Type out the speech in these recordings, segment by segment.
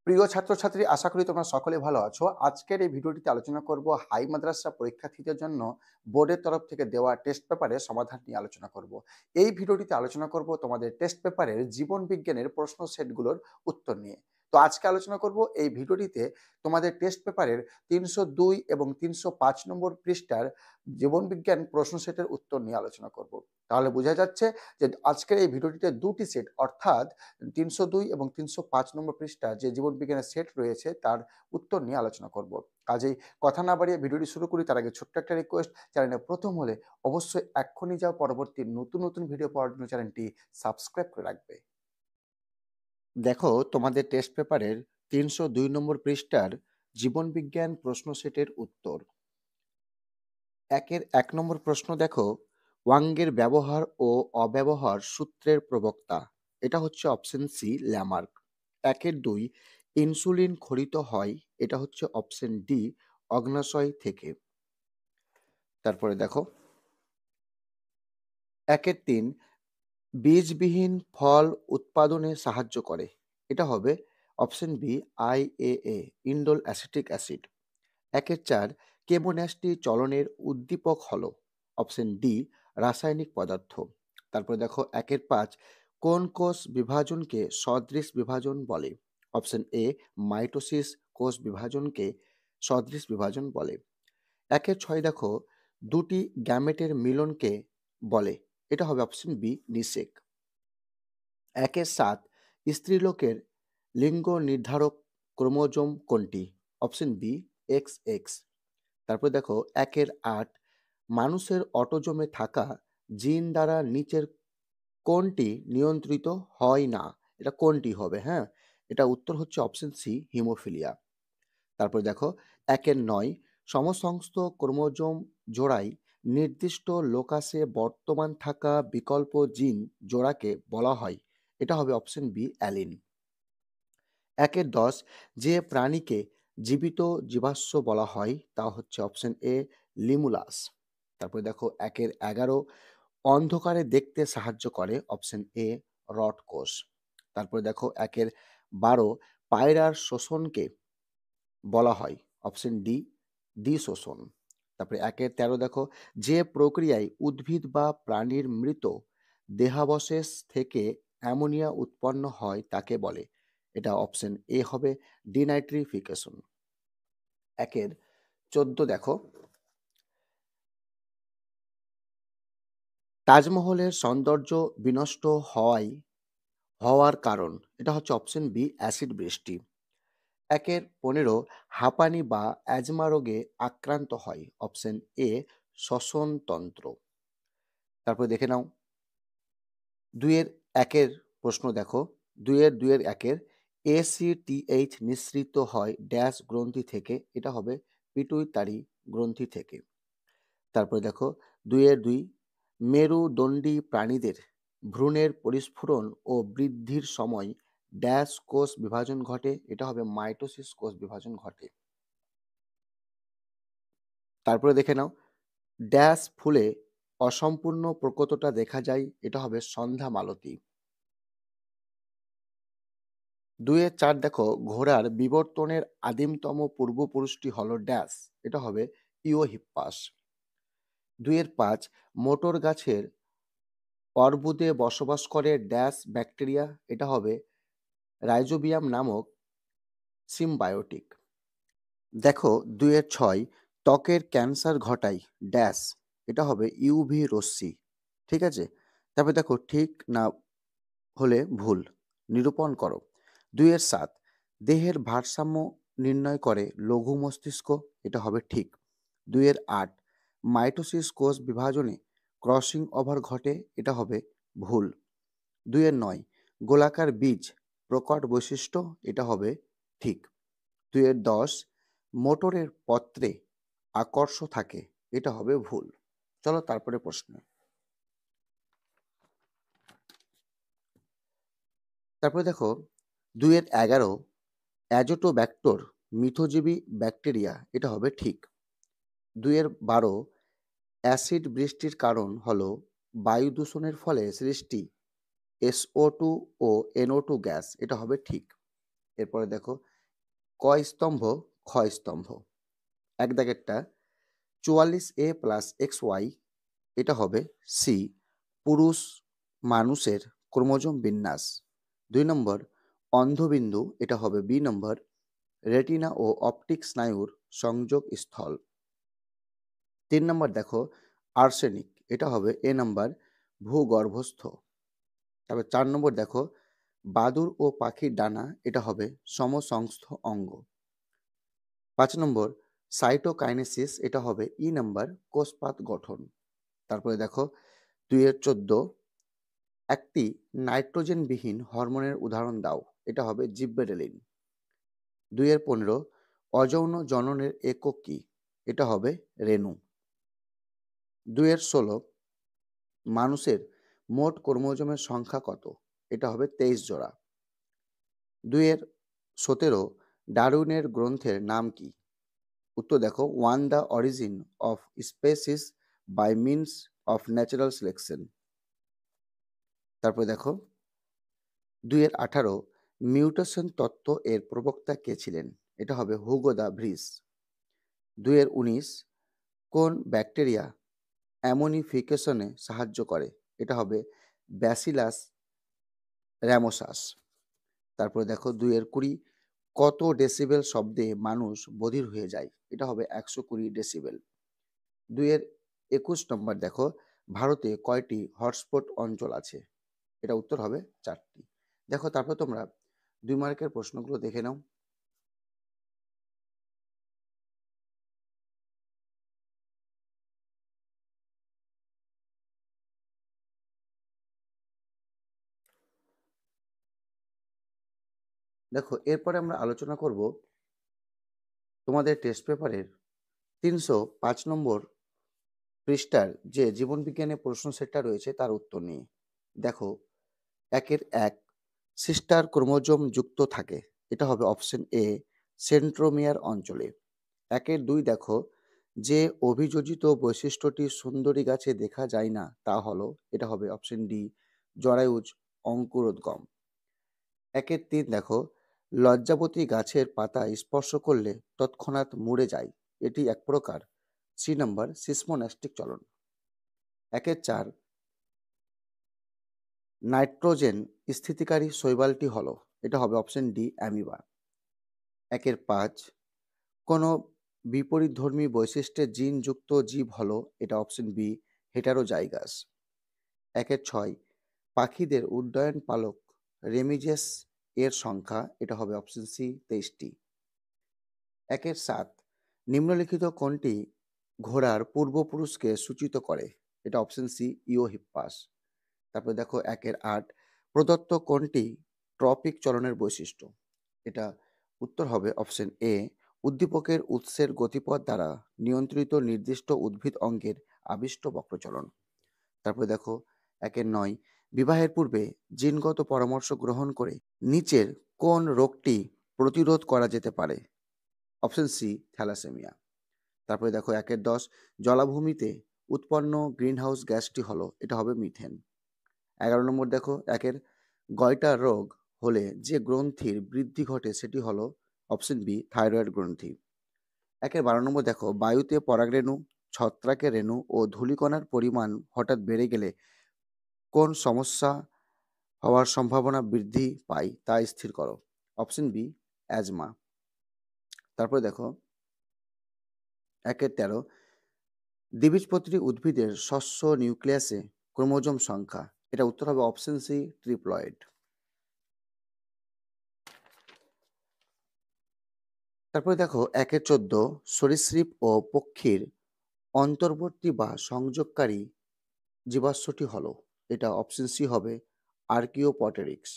প্রিয় ছাত্রছাত্রী, আশা করি তোমরা সকলে ভালো আছো। আজকের এই ভিডিওটিতে আলোচনা করব হাই মাদ্রাসা পরীক্ষার্থীদের জন্য বোর্ডের তরফ থেকে দেওয়া টেস্ট পেপারের সমাধান নিয়ে আলোচনা করব। এই ভিডিওটিতে আলোচনা করব তোমাদের টেস্ট পেপারের জীবন বিজ্ঞানের প্রশ্ন সেটগুলোর উত্তর নিয়ে। তো আজকে আলোচনা করব এই ভিডিওটিতে তোমাদের টেস্ট পেপারের ৩০২ এবং ৩০৫ নম্বর পৃষ্ঠার জীবনবিজ্ঞান প্রশ্ন সেটের উত্তর নিয়ে আলোচনা করব। তাহলে বোঝা যাচ্ছে যে আজকের এই ভিডিওটিতে দুটি সেট, অর্থাৎ ৩০২ এবং ৩০৫ নম্বর পৃষ্ঠা যে জীবনবিজ্ঞানের সেট রয়েছে তার উত্তর নিয়ে আলোচনা করব। কাজেই কথা না বাড়িয়ে ভিডিওটি শুরু করি। তার আগে ছোট্ট একটা রিকোয়েস্ট, চ্যানেলে প্রথম হলে অবশ্যই এক্ষুনি যাও পরবর্তী নতুন নতুন ভিডিও পাওয়ার জন্য চ্যানেলটি সাবস্ক্রাইব করে রাখবে। দেখো তোমাদের টেস্ট পেপারের ৩০২ নম্বর পৃষ্ঠার জীবনবিজ্ঞান প্রশ্ন সেটের উত্তর। একের ১ নম্বর প্রশ্ন দেখো, ওয়াংয়ের ব্যবহার ও অব্যবহার সূত্রের প্রবক্তা। এটা হচ্ছে অপশন সি, ল্যামার্ক। একের ২, ইনসুলিন ক্ষরিত হয়। এটা হচ্ছে অপশন ডি, অগ্ন্যাশয় থেকে। তারপরে দেখো একের ৩, বীজবিহীন ফল উৎপাদনে সাহায্য করে। এটা হবে option B, IAA, indole acetic acid. একের ৪, কেমোন্যাস্টি চলনের উদ্দীপক হলো। অপশন ডি, রাসায়নিক পদার্থ। তারপরে দেখো একের ৫, কোন কোষ বিভাজনকে সদৃশ বিভাজন বলে। অপশন এ, মাইটোসিস কোষ বিভাজনকে সদৃশ বিভাজন বলে। একের ৬ দেখো, দুটি গ্যামেটের মিলনকে বলে। এটা হবে অপশন বি, নিষেক। একের ৭, স্ত্রীলোকের লিঙ্গ নির্ধারক ক্রোমোজোম কোনটি। Option B, XX। তারপর দেখো একের ৮, মানুষের অটোজোমে থাকা জিন দ্বারা নিচের কোনটি নিয়ন্ত্রিত হয় না। এটা কোনটি হবে? হ্যাঁ, এটা উত্তর হচ্ছে অপশন সি, হিমোফিলিয়া। তারপর দেখো একের ৯, সমসংস্থ ক্রোমোজোম জোড়ায় নির্দিষ্ট লোকাসে বর্তমান থাকা বিকল্প জিন জোড়াকে বলা হয়। এটা হবে অপশন বি, অ্যালিন। একের ১০, যে প্রাণীকে জীবিত জীবাশ্ম বলা হয় তা হচ্ছে অপশন এ, লিমুলাস। তারপরে দেখো একের ১১, অন্ধকারে দেখতে সাহায্য করে। অপশন এ, রড কোষ। তারপরে দেখো একের ১২, পায়রার শোষণকে বলা হয়। অপশন ডি, দ্বিশোষণ। তারপরে একের ১৩ দেখো, যে প্রক্রিয়ায় উদ্ভিদ বা প্রাণীর মৃত দেহাবশেষ থেকে অ্যামোনিয়া উৎপন্ন হয় তাকে বলে। এটা অপশন এ হবে, ডিনাইট্রিফিকেশন। একের ১৪ দেখো, তাজমহলের সৌন্দর্য বিনষ্ট হওয়ার কারণ। এটা হচ্ছে অপশন বি, অ্যাসিড বৃষ্টি। একের ১৫, হাঁপানি বা অ্যাজমা রোগে আক্রান্ত হয়। অপশন এ, শ্বসনতন্ত্র। তারপরে দেখে নাও দুইয়ের একের প্রশ্ন দেখো, দুইয়ের একের, ACTH নিঃসৃত হয় ড্যাশ গ্রন্থি থেকে। এটা হবে পিটুইটারি গ্রন্থি থেকে। তারপরে দেখো ২ মেরুদণ্ডী প্রাণীদের ভ্রূণের পরিস্ফুরণ ও বৃদ্ধির সময় ড্যাশ কোষ বিভাজন ঘটে। এটা হবে মাইটোসিস কোষ বিভাজন ঘটে। তারপরে দেখে নাও, ড্যাশ ফুলে অসম্পূর্ণ প্রকটতা দেখা যায়। এটা হবে সন্ধ্যা মালতী। ২-৪ দেখো, ঘোড়ার বিবর্তনের আদিমতম পূর্বপুরুষটি হলো ড্যাশ। এটা হবে ইওহিপ্পাস। ২-৫, মোটর গাছের অর্বুদে বসবাস করে ড্যাশ ব্যাকটেরিয়া। এটা হবে রাইজোবিয়াম নামক সিম্বায়োটিক। দেখো ২-৬, ত্বকের ক্যান্সার ঘটায় ড্যাশ। এটা হবে ইউভি রশ্মি। ঠিক আছে, তারপরে দেখো ঠিক না হলে ভুল নিরূপণ করো। ২-৭, দেহের ভারসাম্য নির্ণয় করে লঘু মস্তিষ্ক। এটা হবে ঠিক। ২-৮, মাইটোসিস কোষ বিভাজনে ক্রসিং ওভার ঘটে। এটা হবে ভুল। ২-৯, গোলাকার বীজ প্রকট বৈশিষ্ট্য। এটা হবে ঠিক। ২-১০, মোটরের পত্রে আকর্ষ থাকে। এটা হবে ভুল। চলো তারপরে প্রশ্ন। তারপরে দেখো ২-১১, অ্যাজোটোব্যাক্টর মিথজীবী ব্যাকটেরিয়া। এটা হবে ঠিক। ২-১২, অ্যাসিড বৃষ্টির কারণ হলো বায়ু দূষণের ফলে সৃষ্টি SO2 ও NO2 গ্যাস। এটা হবে ঠিক। এরপরে দেখো ক স্তম্ভ খ স্তম্ভ। এক দাগেরটা 44A প্লাস XY, এটা হবে সি, পুরুষ মানুষের ক্রোমোজোম বিন্যাস। 2 নম্বর অন্ধবিন্দু, এটা হবে বি নম্বর, রেটিনা ও অপটিক স্নায়ুর সংযোগ স্থল। 3 নম্বর দেখো আর্সেনিক, এটা হবে এ নম্বর, ভূগর্ভস্থ। তারপর 4 নম্বর দেখো বাদুড় ও পাখির ডানা, এটা হবে সমসংস্থ অঙ্গ। 5 নম্বর সাইটোকাইনেসিস, এটা হবে ই নম্বর, কোষপাত গঠন। তারপরে দেখো 2-14 একটি নাইট্রোজেনবিহীন হরমোনের উদাহরণ দাও, এটা হবে জিব্বেরেলিন। 2-15 অযৌন জননের একক কি, এটা হবে রেণু। 2-16 মানুষের মোট ক্রোমোজোমের সংখ্যা কত, এটা হবে 23 জোড়া। 2-17 ডারউইনের গ্রন্থের নাম কি, উত্তর দেখো on the origin of species by means of natural selection. তারপরে দেখো 2-18 মিউটেশন তত্ত্ব এর প্রবক্তা কে ছিলেন, এটা হবে হুগো দা ভ্রিস। 2-19 কোন ব্যাকটেরিয়া অ্যামোনিফিকেশনে সাহায্য করে, এটা হবে ব্যাসিলাস র্যামোসাস। তারপরে দেখো 2-20 কত ডেসিবেল শব্দে মানুষ বধির হয়ে যায়, এটা হবে 120 ডেসিবেল। 2-21 দেখো ভারতে কয়টি হটস্পট অঞ্চল আছে, এটা উত্তর হবে 4টি। দেখো তারপর তোমরা 2 মার্কের প্রশ্নগুলো দেখে নাও। দেখো এরপরে আমরা আলোচনা করব তোমাদের টেস্ট পেপারের 305 পৃষ্ঠার যে জীবনবিজ্ঞানের প্রশ্ন সেটটা রয়েছে তার উত্তর নিয়ে। দেখো 1-1 সিস্টার ক্রোমোজোম যুক্ত থাকে, এটা হবে অপশন এ সেন্ট্রোমিয়ার অঞ্চলে। 1-2 দেখো যে অভিযোজিত বৈশিষ্ট্যটি সুন্দরী গাছে দেখা যায় না তা হলো, এটা হবে অপশন ডি জরায়ুজ অঙ্কুরোদ্গম। 1-3 দেখো লজ্জাবতী গাছের পাতা স্পর্শ করলে তৎক্ষণাৎ মুড়ে যায়, এটি এক প্রকার সি নম্বর সিসমোনাস্টিক চলন। 1-4 নাইট্রোজেন স্থিতিকারী শৈবালটি হলো, এটা হবে অপশন ডি অ্যামিবা। 1-5 কোনো বিপরীতধর্মী বৈশিষ্ট্যের জিনযুক্ত জীব হলো, এটা অপশন বি হেটারোজাইগাস। 1-6 পাখিদের উড্ডয়ন পালক রেমিজেস এর সংখ্যা, এটা হবে অপশন সি 23টি। 1-7 নিম্নলিখিত কোনটি ঘোড়ার পূর্বপুরুষকে সূচিত করে, এটা অপশন সি ইওহিপ্পাস। তারপর দেখো 1-8 প্রদত্ত কোনটি ট্রপিক চলনের বৈশিষ্ট্য, এটা উত্তর হবে অপশন এ উদ্দীপকের উৎসের গতিপথ দ্বারা নিয়ন্ত্রিত নির্দিষ্ট উদ্ভিদ অঙ্গের আবিষ্ট বক্রচলন। তারপরে দেখো 1-9 বিবাহের পূর্বে জিনগত পরামর্শ গ্রহণ করে নিচের কোন রোগটি প্রতিরোধ করা যেতে পারে, অপশন সি থ্যালাসেমিয়া। তারপরে দেখো 1-10 জলাভূমিতে উৎপন্ন গ্রিনহাউস গ্যাসটি হলো, এটা হবে মিথেন। 11 দেখো গয়টার রোগ হলে যে গ্রন্থির বৃদ্ধি ঘটে সেটি হলো অপশন বি থাইরয়েড গ্রন্থি। 12 দেখো বায়ুতে পরাগরেণু, ছত্রাকের রেণু ও ধূলিকণার পরিমাণ হঠাৎ বেড়ে গেলে কোন সমস্যা হওয়ার সম্ভাবনা বৃদ্ধি পায় তা স্থির করো, অপশন বি অ্যাজমা। তারপরে দেখো 13 দ্বিবীজপত্রী উদ্ভিদের শস্য নিউক্লিয়াসে ক্রোমোজোম সংখ্যা, এটা উত্তর হবে অপশন সি ট্রিপ্লয়েড। তারপরে দেখো 14 সরীসৃপ ও পক্ষীর অন্তর্বর্তী বা সংযোগকারী জীবাশ্মটি হলো, এটা অপশন সি হবে আর্কিওপটেরিক্স।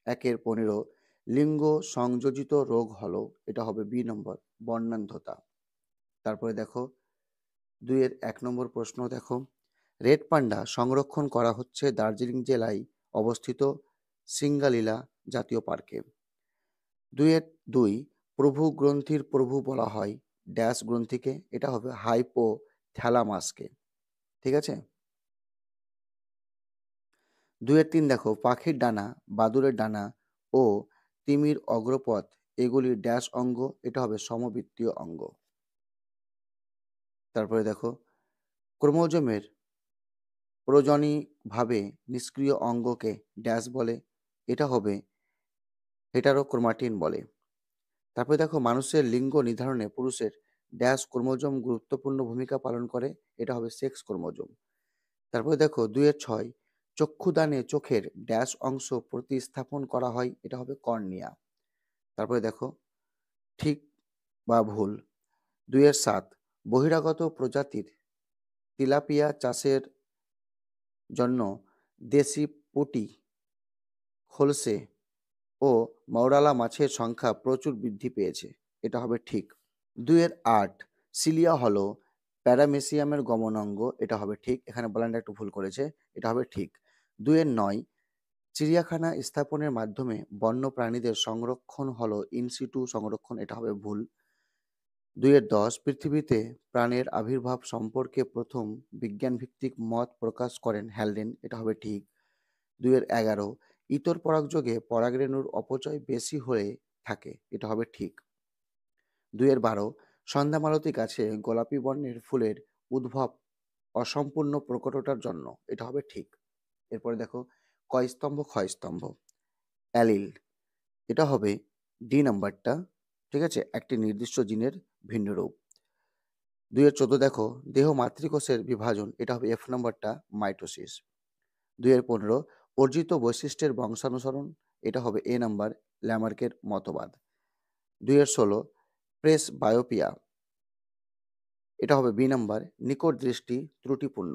15 লিঙ্গ সংযোজিত রোগ হলো, এটা হবে বি নম্বর বর্ণান্ধতা। তারপরে দেখো 1 প্রশ্ন দেখো রেড পান্ডা সংরক্ষণ করা হচ্ছে দার্জিলিং জেলায় অবস্থিত সিঙ্গালীলা জাতীয় পার্কে। 2 প্রভু গ্রন্থির প্রভু বলা হয় ড্যাশ গ্রন্থিকে, এটা হবে হাইপোথ্যালামাসকে। ঠিক আছে। 2-3 দেখো পাখির ডানা, বাদুড়ের ডানা ও তিমির অগ্রপথ এগুলি ড্যাশ অঙ্গ, এটা হবে সমবৃত্তীয় অঙ্গ। তারপরে দেখো ক্রোমোজোমের প্রয়োজনীয়ভাবে নিষ্ক্রিয় অঙ্গকে ড্যাশ বলে, এটা হবে হেটারোক্রোমাটিন বলে। তারপরে দেখো মানুষের লিঙ্গ নির্ধারণে পুরুষের ড্যাশ ক্রোমোজোম গুরুত্বপূর্ণ ভূমিকা পালন করে, এটা হবে সেক্স ক্রোমোজোম। তারপরে দেখো 2-6 চক্ষুদানে চোখের ড্যাশ অংশ প্রতিস্থাপন করা হয়, এটা হবে কর্নিয়া। তারপরে দেখো ঠিক বা ভুল। 2-7 বহিরাগত প্রজাতির তিলাপিয়া চাষের জন্য দেশি পুঁটি, খোলসে ও মৌরালা মাছের সংখ্যা প্রচুর বৃদ্ধি পেয়েছে, এটা হবে ঠিক। 2-8 সিলিয়া হলো প্যারামেসিয়ামের গমনাঙ্গ, এটা হবে ঠিক। এখানে বলানটা একটু ভুল করেছে, এটা হবে ঠিক। 2-9 চিড়িয়াখানা স্থাপনের মাধ্যমে বন্য প্রাণীদের সংরক্ষণ হলো ইনসিটু সংরক্ষণ, এটা হবে ভুল। 2-10 পৃথিবীতে প্রাণের আবির্ভাব সম্পর্কে প্রথম বিজ্ঞানভিত্তিক মত প্রকাশ করেন হ্যালডেন, এটা হবে ঠিক। 2-11 ইতর পরাগযোগে পরাগরেণুর অপচয় বেশি হয়ে থাকে, এটা হবে ঠিক। 2-12 সন্ধ্যামালতী গাছে গোলাপি বর্ণের ফুলের উদ্ভব অসম্পূর্ণ প্রকটতার জন্য, এটা হবে ঠিক। এরপরে দেখো কয় স্তম্ভ ক্ষয় স্তম্ভ। অ্যালিল, এটা হবে ডি নাম্বারটা, ঠিক আছে, একটি নির্দিষ্ট জিনের ভিন্ন রূপ। 2-14 দেখো দেহ মাতৃকোষের বিভাজন, এটা হবে এফ নাম্বারটা, মাইটোসিস। 2-15 অর্জিত বৈশিষ্ট্যের বংশানুসরণ, এটা হবে এ নাম্বার, ল্যামার্কের মতবাদ। 2-16 প্রেস বায়োপিয়া, এটা হবে বি নাম্বার, নিকট দৃষ্টি ত্রুটিপূর্ণ।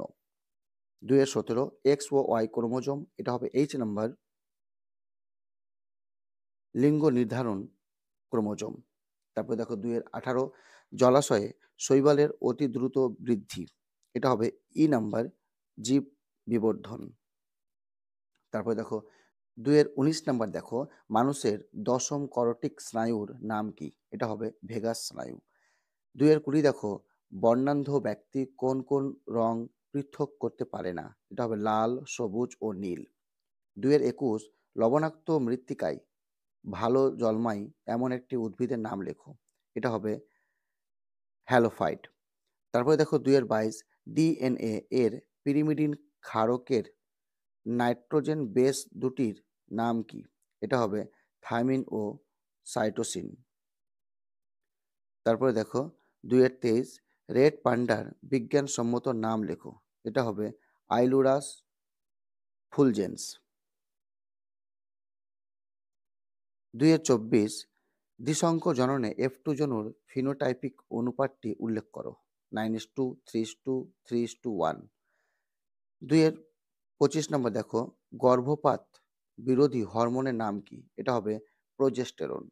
2-17 এক্স ও ওয়াই ক্রোমোজোম, এটা হবে এইচ নাম্বার, লিঙ্গ নির্ধারণ ক্রোমোজোম। তারপরে দেখো 2-18 জলাশয়ে শৈবালের অতি দ্রুত বৃদ্ধি, এটা হবে ই নাম্বার, জীব বিবর্ধন। তারপরে দেখো 2-19 নাম্বার দেখো মানুষের দশম করটিক স্নায়ুর নাম কি, এটা হবে ভেগাস স্নায়ু। 2-20 দেখো বর্ণান্ধ ব্যক্তি কোন কোন রং পৃথক করতে পারে না, এটা হবে লাল, সবুজ ও নীল। 2-21 লবণাক্ত মৃত্তিকায় ভালো জন্মায় এমন একটি উদ্ভিদের নাম লেখো, এটা হবে হ্যালোফাইট। তারপরে দেখো 2-22 ডিএনএ এর পিরিমিডিন ক্ষারকের নাইট্রোজেন বেস দুটির নাম কি, এটা হবে থাইমিন ও সাইটোসিন। তারপরে দেখো 2-23 রেড পান্ডার বিজ্ঞানসম্মত নাম লেখো, এটা হবে আইলুরাস ফুলজেন্স। 2-24 দ্বিসংখ্য জননে F2 জনুর ফিনোটাইপিক অনুপাতটি উল্লেখ করো, 9:2, 3:2, 3:1। 2-25 নম্বর দেখো গর্ভপাত বিরোধী হরমোনের নাম কি, এটা হবে প্রোজেস্টেরন।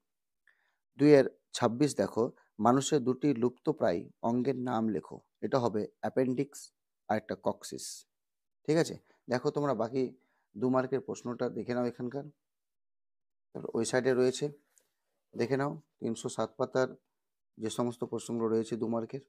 2-26 দেখো মানুষের দুটি লুপ্তপ্রায় অঙ্গের নাম লেখো, এটা হবে অ্যাপেন্ডিক্স আর একটা কক্সিস। ঠিক আছে, দেখো তোমরা বাকি 2 মার্কের প্রশ্নটা দেখে নাও এখানকার, ওই সাইডে রয়েছে, দেখে নাও 307 পাতার যে সমস্ত প্রশ্নগুলো রয়েছে 2 মার্কের।